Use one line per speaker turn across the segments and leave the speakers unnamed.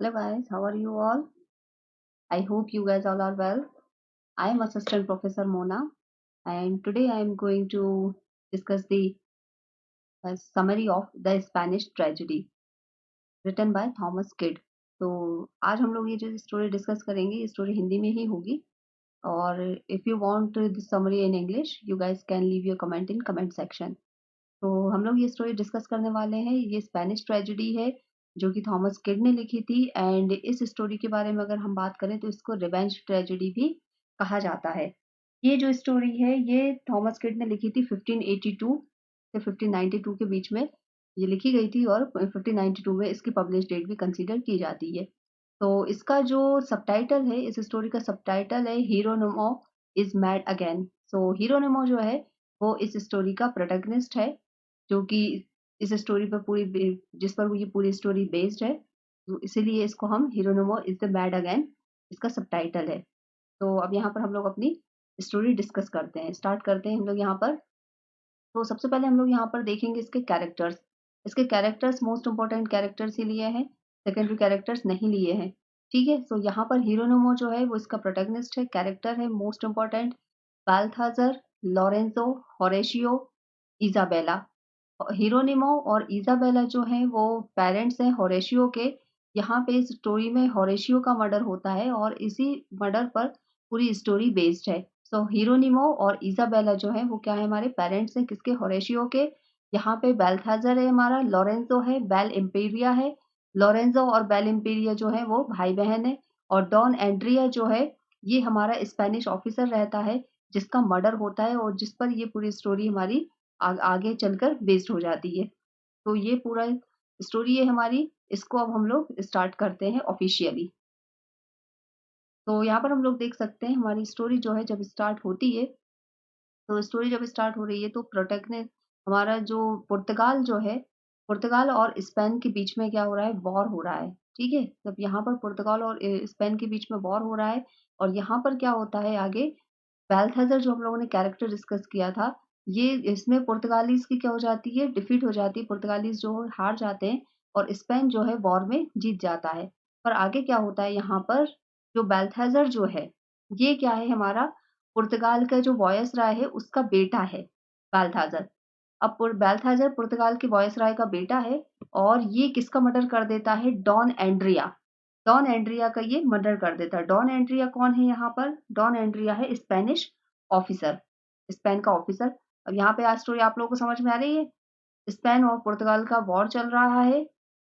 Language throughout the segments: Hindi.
Hello guys, how are you all? I hope you guys all are well. I am Assistant Professor Mona and today I am going to discuss the summary of The Spanish Tragedy written by Thomas Kidd. तो आज हम लोग ये जो स्टोरी डिस्कस करेंगे ये स्टोरी हिंदी में ही होगी और if you want the summary in English you guys can leave your comment in comment section. तो हम लोग ये स्टोरी डिस्कस करने वाले हैं। ये स्पेनिश ट्रेजेडी है जो कि थॉमस किड ने लिखी थी एंड इस स्टोरी के बारे में अगर हम बात करें तो इसको रिवेंज ट्रेजेडी भी कहा जाता है। ये जो स्टोरी है ये थॉमस किड ने लिखी थी 1582 से 1592 के बीच में ये लिखी गई थी और 1592 में इसकी पब्लिश डेट भी कंसीडर की जाती है। तो इसका जो सबटाइटल है इस स्टोरी का सबटाइटल है हीरोनिमो इज मैड अगेन। सो हीरोनिमो जो है वो इस स्टोरी का प्रोटैगनिस्ट है जो कि इस स्टोरी पर जिस पर ये पूरी स्टोरी बेस्ड है। तो इसीलिए इसको हम हीरोनिमो इज द मैड अगेन इसका सबटाइटल है। तो अब यहाँ पर हम लोग अपनी स्टोरी डिस्कस करते हैं, स्टार्ट करते हैं हम लोग यहाँ पर। तो सबसे पहले हम लोग यहाँ पर देखेंगे इसके कैरेक्टर्स। इसके कैरेक्टर्स मोस्ट इंपॉर्टेंट कैरेक्टर्स ही लिए हैं, सेकेंडरी कैरेक्टर्स नहीं लिए हैं। ठीक है, तो यहाँ पर हीरोनिमो जो है वो इसका प्रोटैगनिस्ट है, कैरेक्टर है most important Balthazar, Lorenzo, Horatio, Isabella. Hieronimo और इजाबेला जो हैं वो पेरेंट्स हैं होरेशियो के। यहाँ पे इस स्टोरी में होरेशियो का मर्डर होता है और इसी मर्डर पर पूरी स्टोरी बेस्ड है। सो हीरोनिमो और इजाबेला जो है वो क्या है हमारे पेरेंट्स हैं किसके होरेशियो के। यहाँ पे बेल्थाजर है हमारा, लोरेंजो है, बेल इम्पेरिया है। लोरेंजो और बेल इम्पेरिया जो है वो भाई बहन है और डॉन एंड्रिया जो है ये हमारा स्पेनिश ऑफिसर रहता है जिसका मर्डर होता है और जिस पर ये पूरी स्टोरी हमारी आगे चलकर बेस्ड हो जाती है। तो ये पूरा स्टोरी है हमारी, इसको अब हम लोग स्टार्ट करते हैं ऑफिशियली। तो यहाँ पर हम लोग देख सकते हैं हमारी स्टोरी जो है जब स्टार्ट होती है, तो स्टोरी जब स्टार्ट हो रही है तो प्रोटैगनिस्ट हमारा जो पुर्तगाल जो है, पुर्तगाल और स्पेन के बीच में क्या हो रहा है, वॉर हो रहा है। ठीक है, जब यहाँ पर पुर्तगाल और स्पेन के बीच में वॉर हो रहा है और यहाँ पर क्या होता है आगे बेल्थेज़र जो हम लोगों ने कैरेक्टर डिस्कस किया था, ये इसमें पुर्तगालीज़ की क्या हो जाती है, डिफीट हो जाती है, पुर्तगालीज़ जो हार जाते हैं और स्पेन जो है वॉर में जीत जाता है। पर आगे क्या होता है यहाँ पर जो बेल्थेज़र जो है, ये क्या है हमारा पुर्तगाल का जो वायसराय है उसका बेटा है बेल्थेज़र। अब बेल्थेज़र पुर्तगाल के वायसराय का बेटा है और ये किसका मर्डर कर देता है, डॉन एंड्रिया। डॉन एंड्रिया का ये मर्डर कर देता है। डॉन एंड्रिया कौन है यहाँ पर? डॉन एंड्रिया है स्पेनिश ऑफिसर, स्पेन का ऑफिसर। अब यहाँ पे आज स्टोरी आप लोगों को समझ में आ रही है। स्पेन और पुर्तगाल का वॉर चल रहा है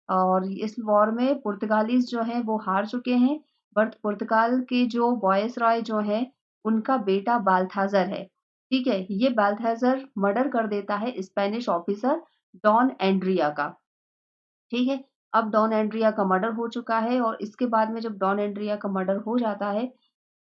और इस वॉर में पुर्तगालीज जो है वो हार चुके हैं। बट पुर्तगाल के जो वायसराय जो है उनका बेटा बाल्थाजर है। ठीक है, ये बाल्थाजर मर्डर कर देता है स्पेनिश ऑफिसर डॉन एंड्रिया का। ठीक है, अब डॉन एंड्रिया का मर्डर हो चुका है और इसके बाद में जब डॉन एंड्रिया का मर्डर हो जाता है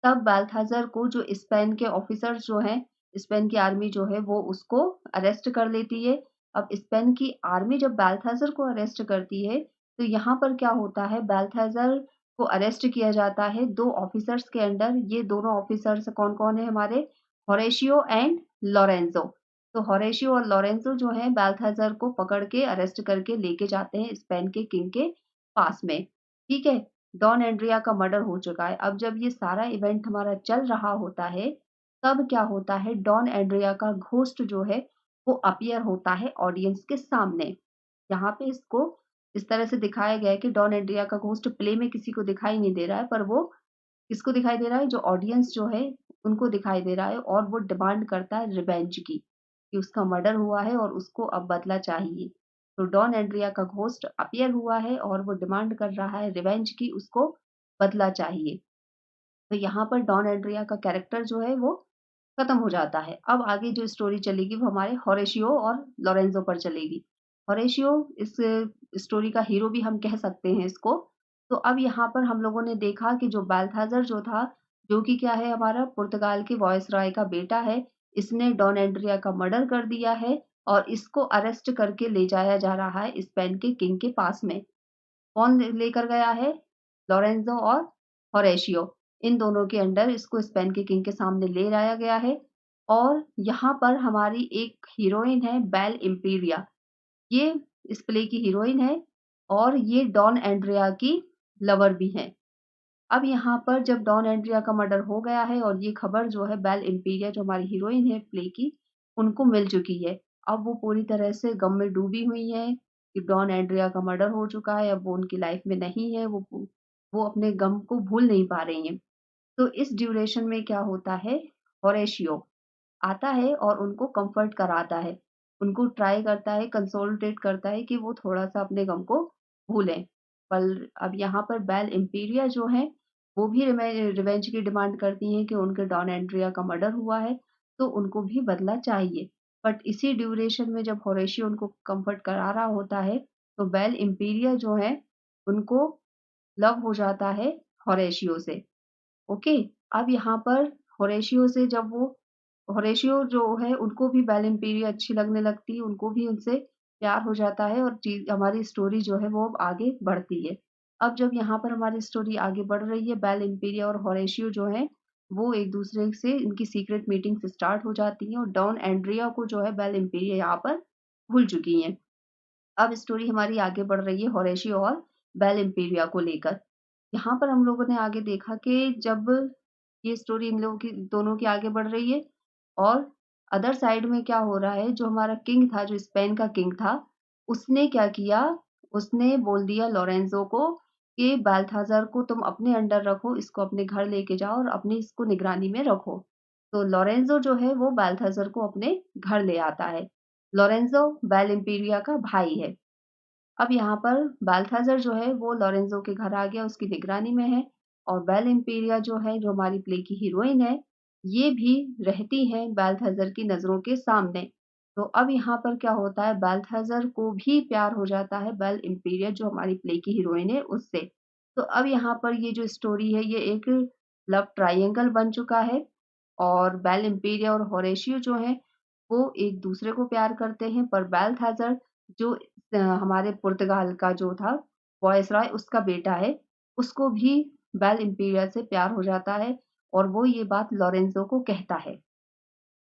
तब बाल्थाजर को जो स्पेन के ऑफिसर्स जो हैं, स्पेन की आर्मी जो है वो उसको अरेस्ट कर लेती है। अब स्पेन की आर्मी जब बाल्थाजर को अरेस्ट करती है तो यहाँ पर क्या होता है, बाल्थाजर को अरेस्ट किया जाता है 2 ऑफिसर्स के अंडर। ये दोनों ऑफिसर्स कौन-कौन है हमारे, होरेशियो एंड लोरेंजो। तो होरेशियो और लोरेंजो जो है बाल्थाजर को पकड़ के अरेस्ट करके लेके जाते हैं स्पेन के किंग के पास में। ठीक है, डॉन एंड्रिया का मर्डर हो चुका है। अब जब ये सारा इवेंट हमारा चल रहा होता है, तब क्या होता है डॉन एंड्रिया का घोस्ट जो है वो अपीयर होता है ऑडियंस के सामने। यहाँ पे इसको इस तरह से दिखाया गया है कि डॉन एंड्रिया का घोस्ट प्ले में किसी को दिखाई नहीं दे रहा है, पर वो किसको दिखाई दे रहा है, जो ऑडियंस जो है उनको दिखाई दे रहा है और वो डिमांड करता है रिवेंज की, कि उसका मर्डर हुआ है और उसको अब बदला चाहिए। तो डॉन एंड्रिया का घोस्ट अपीयर हुआ है और वो डिमांड कर रहा है रिवेंज की, उसको बदला चाहिए। तो यहाँ पर डॉन एंड्रिया का कैरेक्टर जो है वो खत्म हो जाता है। अब आगे जो स्टोरी चलेगी वो हमारे होरेशियो और लोरेंजो पर चलेगी। होरेशियो इस स्टोरी का हीरो भी हम कह सकते हैं इसको। तो अब यहाँ पर हम लोगों ने देखा कि जो बाल्थाजर जो था, जो कि क्या है हमारा पुर्तगाल के वायसराय का बेटा है, इसने डॉन एंड्रिया का मर्डर कर दिया है और इसको अरेस्ट करके ले जाया जा रहा है स्पेन के किंग के पास में। कौन लेकर गया है? लोरेंजो और होरेशियो। इन दोनों के अंडर इसको स्पेन के किंग के सामने ले जाया गया है और यहाँ पर हमारी एक हीरोइन है बेल इम्पीरिया। ये इस प्ले की हीरोइन है और ये डॉन एंड्रिया की लवर भी हैं। अब यहाँ पर जब डॉन एंड्रिया का मर्डर हो गया है और ये खबर जो है बेल इम्पीरिया जो हमारी हीरोइन है प्ले की, उनको मिल चुकी है। अब वो पूरी तरह से गम में डूबी हुई है कि डॉन एंड्रिया का मर्डर हो चुका है, अब वो उनकी लाइफ में नहीं है, वो अपने गम को भूल नहीं पा रही हैं। तो इस ड्यूरेशन में क्या होता है, होरेशियो आता है और उनको कंफर्ट कराता है, उनको ट्राई करता है, कंसोलिडेट करता है कि वो थोड़ा-सा अपने गम को भूलें। पर अब यहाँ पर बेल इम्पीरिया जो है, वो भी रिवेंज की डिमांड करती हैं कि उनके डॉन एंड्रिया का मर्डर हुआ है, तो उनको भी बदला चाहिए। बट इसी ड्यूरेशन में जब होरेशियो उनको कंफर्ट करा रहा होता है, तो बेल इम्पीरिया जो है, उनको लव हो जाता है होरेशियो से। ओके, अब यहाँ पर होरेशियो से जब वो होरेशियो जो है उनको भी बेल इम्पीरिया अच्छी लगने लगती है, उनको भी उनसे प्यार हो जाता है और चीज़ हमारी स्टोरी जो है वो अब आगे बढ़ती है। अब जब यहाँ पर हमारी स्टोरी आगे बढ़ रही है, बेल इम्पीरिया और होरेशियो जो है वो एक दूसरे से इनकी सीक्रेट मीटिंग्स स्टार्ट हो जाती हैं और डॉन एंड्रिया को जो है बेल इम्पीरिया यहाँ पर भूल चुकी हैं। अब स्टोरी हमारी आगे बढ़ रही है होरेशियो और बेल इम्पीरिया को लेकर। यहाँ पर हम लोगों ने आगे देखा कि जब ये स्टोरी इन लोगों की दोनों की आगे बढ़ रही है और अदर साइड में क्या हो रहा है, जो हमारा किंग था, जो स्पेन का किंग था, उसने क्या किया, उसने बोल दिया लोरेंजो को कि बाल्थाज़र को तुम अपने अंडर रखो, इसको अपने घर लेके जाओ और अपनी इसको निगरानी में रखो। तो लोरेंजो जो है वो बाल्थाज़र को अपने घर ले आता है। लोरेंजो बेल इम्पीरिया का भाई है। अब यहाँ पर बाल्थाज़र जो है वो लोरेंज़ो के घर आ गया, उसकी निगरानी में है और बेल इम्पीरिया जो है, जो हमारी प्ले की हीरोइन है, ये भी रहती है बाल्थाज़र की नज़रों के सामने। तो अब यहाँ पर क्या होता है, बाल्थाज़र को भी प्यार हो जाता है बेल इम्पीरिया जो हमारी प्ले की हीरोइन है उससे। तो अब यहाँ पर ये जो स्टोरी है ये एक लव ट्रायंगल बन चुका है और बेल इम्पीरिया और होरेशियो जो हैं, वो एक दूसरे को प्यार करते हैं पर बाल्थाज़र जो हमारे पुर्तगाल का जो था वॉयसरॉय उसका बेटा है, उसको भी बेल इम्पीरिया से प्यार हो जाता है और वो ये बात लोरेंज़ो को कहता है।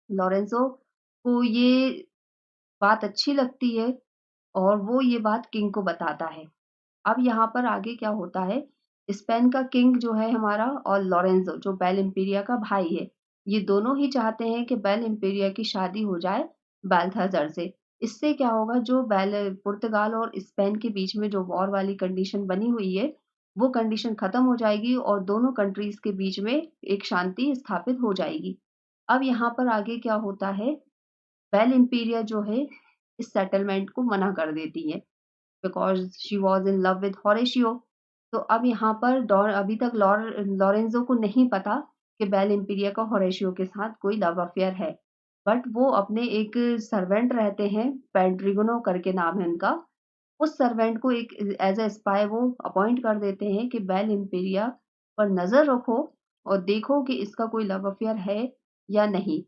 लोरेंज़ो को ये बात अच्छी लगती है और वो ये बात किंग को बताता है। अब यहाँ पर आगे क्या होता है, स्पेन का किंग जो है हमारा और लोरेंज़ो जो बेल इम्पीरिया का भाई है, ये दोनों ही चाहते हैं कि बेल इम्पीरिया की शादी हो जाए बाल्थाज़र से। इससे क्या होगा, जो पुर्तगाल और स्पेन के बीच में जो वॉर वाली कंडीशन बनी हुई है, वो कंडीशन खत्म हो जाएगी और दोनों कंट्रीज़ के बीच में एक शांति स्थापित हो जाएगी। अब यहाँ पर आगे क्या होता है, बेल इम्पीरिया जो है इस सेटलमेंट को मना कर देती है। Because she was in love with Horatio. तो अब यहाँ पर अभी तक लोरेंज़ो को नहीं पता कि बेल इम्पीरिया का होरेशियो के साथ कोई लव अफ़ेयर है। बट वो अपने एक सर्वेंट रहते हैं, पेड्रिगनो करके नाम है उनका। उस सर्वेंट को एक एज़ अ स्पाई वो अपॉइंट कर देते हैं कि बेल इम्पीरिया पर नज़र रखो और देखो कि इसका कोई लव अफ़ेयर है या नहीं।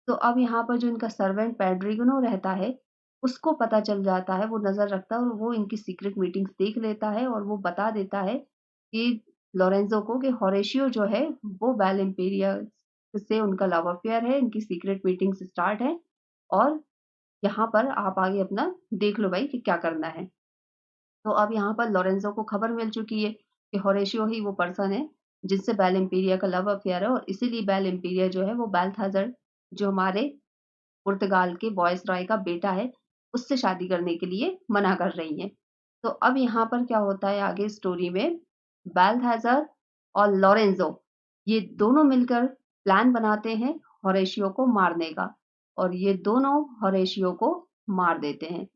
तो अब यहाँ पर जो इनका सर्वेंट पेड्रिगनो रहता है, उसको पता चल जाता है, वो नज़र रखता है और वो इनकी सीक्रेट मीटिंग्स देख लेता है और वो बता देता है कि लोरेंज़ो को कि होरेशियो जो है, वो बेल इम्पीरिया से उनका लव अफ़ेयर है, इनकी सीक्रेट मीटिंग्स स्टार्ट है और यहाँ पर आप आगे अपना देख लो भाई कि क्या करना है। तो अब यहाँ पर लोरेंज़ो को खबर मिल चुकी है कि होरेशियो ही वो पर्सन है जिससे बेल इम्पीरिया का लव अफ़ेयर है और इसीलिए बेल इम्पीरिया जो है वो बाल्थाज़र जो हमारे पुर्तगाल के वॉयसरॉय का बेटा है, उससे शादी करने के लिए मना कर रही हैं। तो अब यहाँ पर क्या होता है आगे स्टोरी में, बाल्थाज़र और लोरेंज़ो ये दोनों मिलकर प्लान बनाते हैं होरेशियो को मारने का और ये दोनों होरेशियो को मार देते हैं।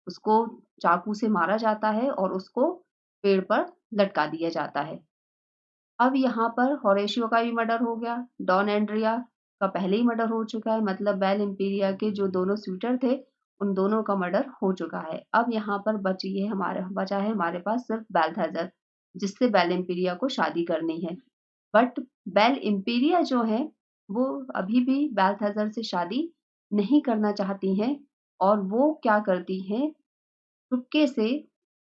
उसको चाकू से मारा जाता है और उसको पेड़ पर लटका दिया जाता है। अब यहाँ पर होरेशियो का भी मर्डर हो गया, डॉन एंड्रिया का पहले ही मर्डर हो चुका है, मतलब बेल इम्पीरिया के जो दोनों स्यूटर थे, उन दोनों का मर्डर हो चुका है। अब यहाँ पर बचा है हमारे पास सिर्फ बाल्थाज़र, जिससे बेल इम्पीरिया को शादी करनी है। बट बेल इम्पीरिया जो है, वो अभी भी बाल्थाज़र से शादी नहीं करना चाहती हैं और वो क्या करती हैं, चुपके से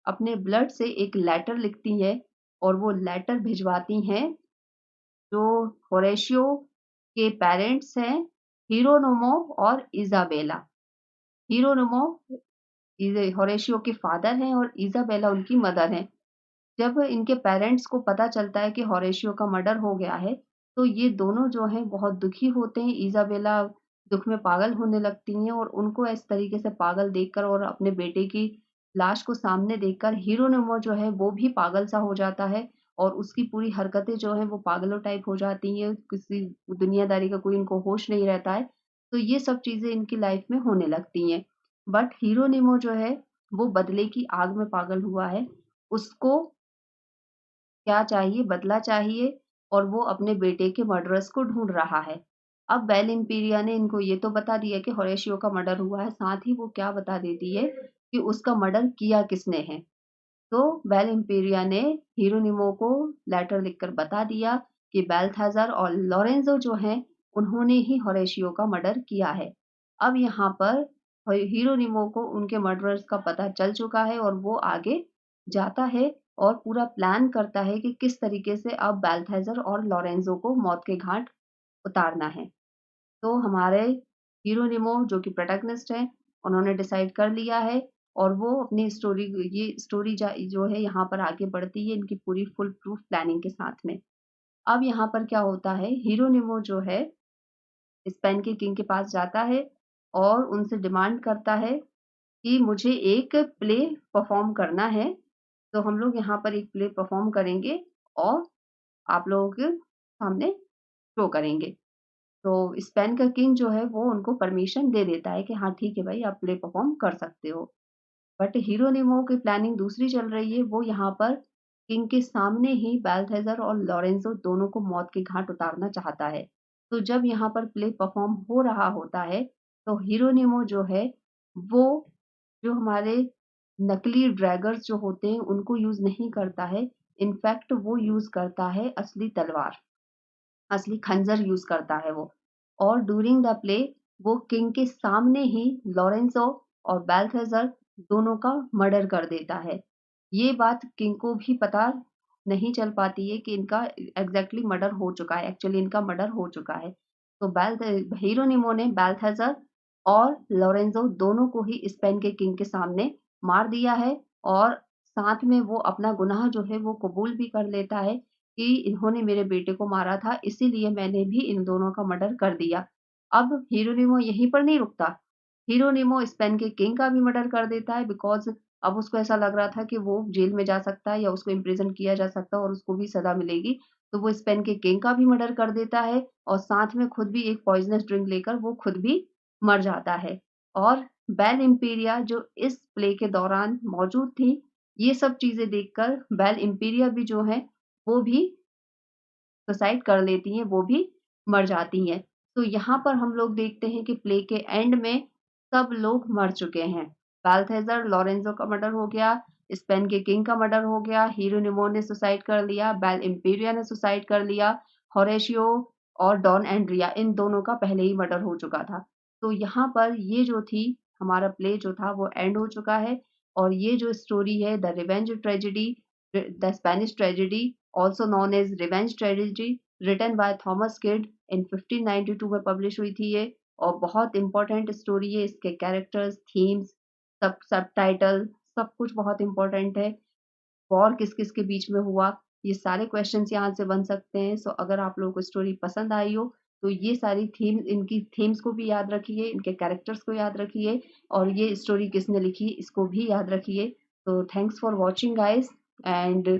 अपने ब्लड से एक लेटर लिखती है और वो लेटर भिजवाती हैं जो होरेशियो के पेरेंट्स हैं, हिरोनोमो और इज़ाबेला। हिरोनोमो होरेशियो के फादर हैं और इज़ाबेला उनकी मदर हैं। जब इनके पेरेंट्स को पता चलता है कि होरेशियो का मर्डर हो गया है, तो ये दोनों जो हैं बहुत दुखी होते हैं। इज़ाबेला दुःख में पागल होने लगती हैं और उनको इस तरीके से पागल देखकर और अपने बेटे की लाश को सामने देखकर हिरोनिमो जो है वो भी पागल सा हो जाता है और उसकी पूरी हरकतें जो हैं वो पागलों टाइप हो जाती हैं, किसी दुनियादारी का कोई इनको होश नहीं रहता है। तो ये सब चीज़ें इनकी लाइफ में होने लगती हैं। बट हिरोनिमो जो है वो बदले की आग में पागल हुआ है। उसको क्या चाहिए? बदला चाहिए और वो अपने बेटे के मर्डरर्स को ढूँढ रहा है। अब बेल इम्पीरिया ने इनको ये तो बता दिया कि होरेशियो का मर्डर हुआ है, साथ ही वो क्या बता देती है कि उसका मर्डर किया किसने है। तो बेल इम्पीरिया ने हिरोनिमो को लेटर लिखकर बता दिया कि बेल्थाज़र और लोरेंज़ो जो हैं, उन्होंने ही होरेशियो का मर्डर किया है। अब यहाँ पर हिरोनिमो को उनके मर्डरर्स का पता चल चुका है और वो आगे जाता है और पूरा प्लान करता है कि किस तरीके से अब बेल्थाज़र और लोरेंज़ो को मौत के घाट उतारना है। तो हमारे हिरोनिमो जो कि प्रोटैगनिस्ट हैं, उन्होंने डिसाइड कर लिया है और वो अपनी ये स्टोरी जो है यहाँ पर आगे बढ़ती है इनकी पूरी फुल प्रूफ प्लानिंग के साथ में। अब यहाँ पर क्या होता है, हिरोनिमो जो है स्पेन के किंग के पास जाता है और उनसे डिमांड करता है कि मुझे एक प्ले परफॉर्म करना है, तो हम लोग यहाँ पर एक प्ले परफॉर्म करेंगे और आप लोगों के सामने शो करेंगे। तो स्पेन का किंग जो है वो उनको परमिशन दे देता है कि हाँ ठीक है भाई, आप प्ले परफॉर्म कर सकते हो। बट हिरोनिमो की प्लानिंग दूसरी चल रही है, वो यहाँ पर किंग के सामने ही बाल्थेज़र और लोरेंज़ो दोनों को मौत के घाट उतारना चाहता है। तो जब यहाँ पर प्ले परफॉर्म हो रहा होता है, तो हिरोनिमो जो है वो जो हमारे नकली ड्रैगर्स जो होते हैं उनको यूज़ नहीं करता है, इनफैक्ट वो यूज़ करता है असली तलवार। असली खंजर यूज़ करता है वो और ड्यूरिंग द प्ले वो किंग के सामने ही लॉरेंसो और बाल्थेज़र दोनों का मर्डर कर देता है। ये बात किंग को भी पता नहीं चल पाती है कि इनका एग्ज़ैक्टली मर्डर हो चुका है, एक्चुअली इनका मर्डर हो चुका है। तो हिरोनिमो ने बाल्थेज़र और लॉरेंज़ो दोनों को ही स्पेन के किंग के सामने मार दिया है और साथ में वो अपना गुनाह जो है वो कबूल भी कर लेता है कि इन्होंने मेरे बेटे को मारा था, इसीलिए मैंने भी इन दोनों का मर्डर कर दिया। अब हिरोनिमो यहीं पर नहीं रुकता। हिरोनिमो स्पेन के किंग का भी मर्डर कर देता है बिकॉज़ अब उसको ऐसा लग रहा था कि वो जेल में जा सकता है या उसको इम्प्रिज़न किया जा सकता है और उसको भी सज़ा मिलेगी। तो वो स्पेन के किंग का भी मर्डर कर देता है और साथ में खुद भी एक पॉइज़नस ड्रिंक लेकर वो खुद भी मर जाता है। और बेल इम्पीरिया जो इस प्ले के दौरान मौजूद थी, ये सब चीज़ें देखकर बेल इम्पीरिया भी जो है वो भी सुसाइड कर लेती हैं, वो भी मर जाती हैं। तो यहाँ पर हम लोग देखते हैं कि प्ले के एंड में सब लोग मर चुके हैं। बाल्थेज़र, लोरेंज़ो का मर्डर हो गया, स्पेन के किंग का मर्डर हो गया, हिरोनिमो ने सुसाइड कर लिया, बेल इम्पेरिया ने सुसाइड कर लिया, होरेशियो और डॉन एंड्रिया इन दोनों का पहले ही मर्डर हो चुका था। तो यहाँ पर ये जो थी हमारा प्ले जो था वो एंड हो चुका है और ये जो स्टोरी है the revenge tragedy the Spanish tragedy also known as Revenge Trilogy written by Thomas Kidd in 1592 में पब्लिश हुई थी ये और बहुत इंपॉर्टेंट स्टोरी है इसके कैरेक्टर्स थीम्स सब टाइटल सब कुछ बहुत इंपॉर्टेंट है वॉर किस किस के बीच में हुआ ये सारे क्वेश्चंस यहाँ से बन सकते हैं सो अगर आप लोगों को स्टोरी पसंद आई हो तो ये सारी थीम्स इनकी थीम्स को भी याद रखिए इनके कैरेक्टर्स को याद रखिए और ये स्टोरी किसने लिखी इसको भी याद रखिए तो thanks for watching guys and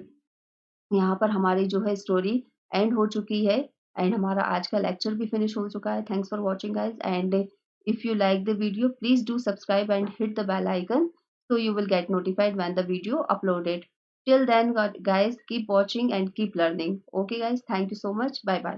यहाँ पर हमारी जो है स्टोरी एंड हो चुकी है एंड हमारा आज का लेक्चर भी फिनिश हो चुका है thanks for watching guys and if you like the video please do subscribe and hit the bell icon so you will get notified when the video uploaded till then guys keep watching and keep learning okay guys thank you so much bye bye